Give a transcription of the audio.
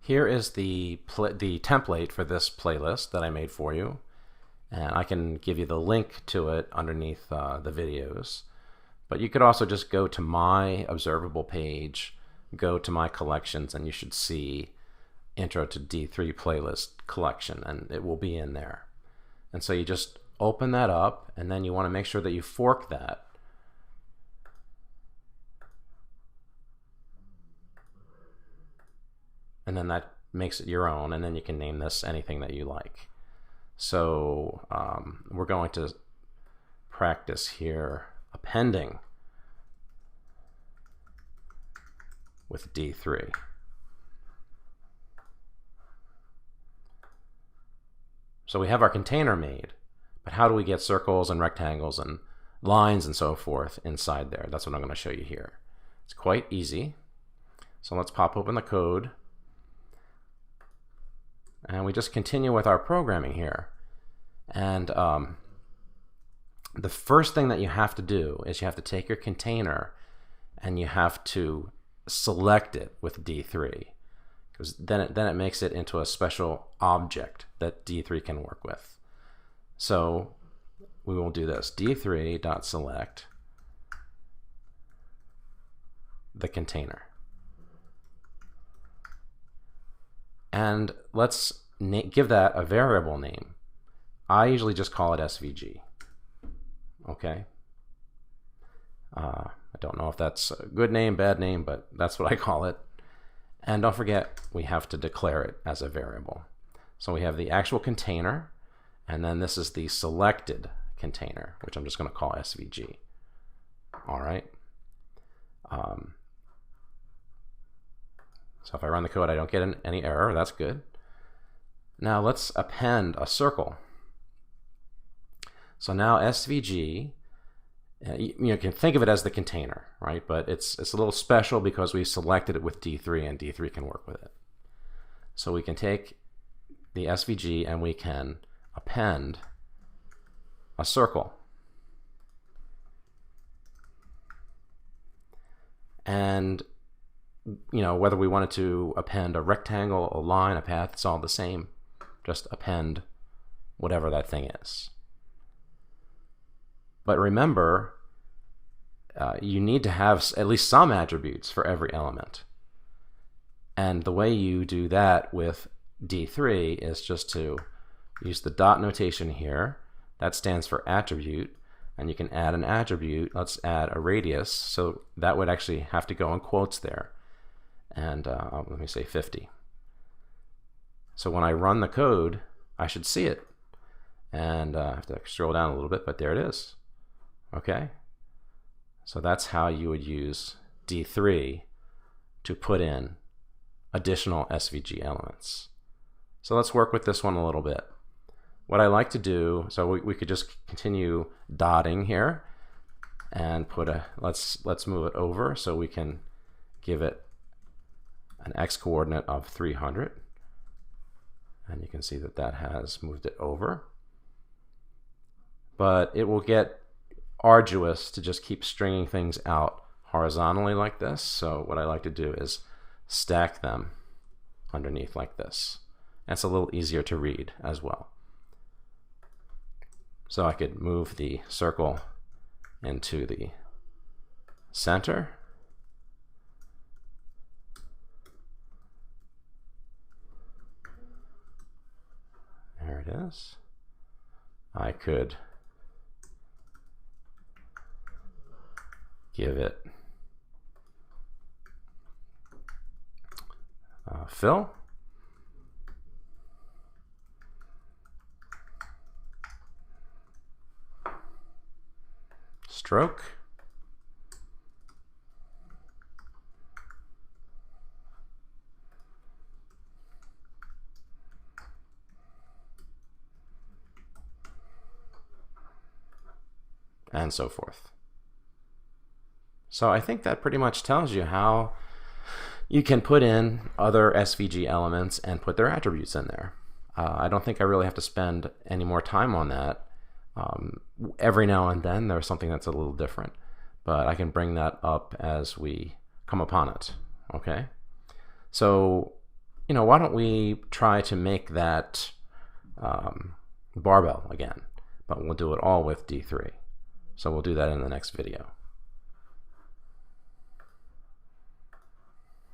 Here is the template for this playlist that I made for you, and I can give you the link to it underneath the videos. But you could also just go to my observable page, go to my collections, and you should see Intro to D3 playlist collection, and it will be in there. And so you just open that up, and then you want to make sure that you fork that. And then that makes it your own, and then you can name this anything that you like. So we're going to practice here appending with D3. So we have our container made, but how do we get circles and rectangles and lines and so forth inside there? That's what I'm going to show you here. It's quite easy. So let's pop open the code. And we just continue with our programming here. And the first thing that you have to do is you have to take your container and you have to select it with D3, because then it makes it into a special object that D3 can work with. So we will do this, D3.select the container. And let's give that a variable name. I usually just call it SVG. Okay. I don't know if that's a good name, bad name, but that's what I call it. And don't forget, we have to declare it as a variable. So we have the actual container, and then this is the selected container, which I'm just going to call SVG. All right. So if I run the code, I don't get any error. That's good. Now let's append a circle. So now SVG, you can think of it as the container, right? But it's a little special because we selected it with D3, and D3 can work with it. So we can take the SVG and we can append a circle. And whether we wanted to append a rectangle, a line, a path, it's all the same. Just append whatever that thing is. But remember, you need to have at least some attributes for every element. And the way you do that with D3 is just to use the dot notation here. That stands for attribute. And you can add an attribute. Let's add a radius. So that would actually have to go in quotes there. And let me say 50. So when I run the code, I should see it. And I have to scroll down a little bit, but there it is. Okay? So that's how you would use D3 to put in additional SVG elements. So let's work with this one a little bit. What I like to do, so we could just continue dotting here and put let's move it over so we can give it an x coordinate of 300, and you can see that that has moved it over. But it will get arduous to just keep stringing things out horizontally like this. So what I like to do is stack them underneath like this. And it's a little easier to read as well. So I could move the circle into the center. There it is. I could give it fill. Stroke. And so forth. So I think that pretty much tells you how you can put in other SVG elements and put their attributes in there. I don't think I really have to spend any more time on that. Every now and then there's something that's a little different, but I can bring that up as we come upon it. Okay, so why don't we try to make that barbell again, but we'll do it all with D3. So we'll do that in the next video.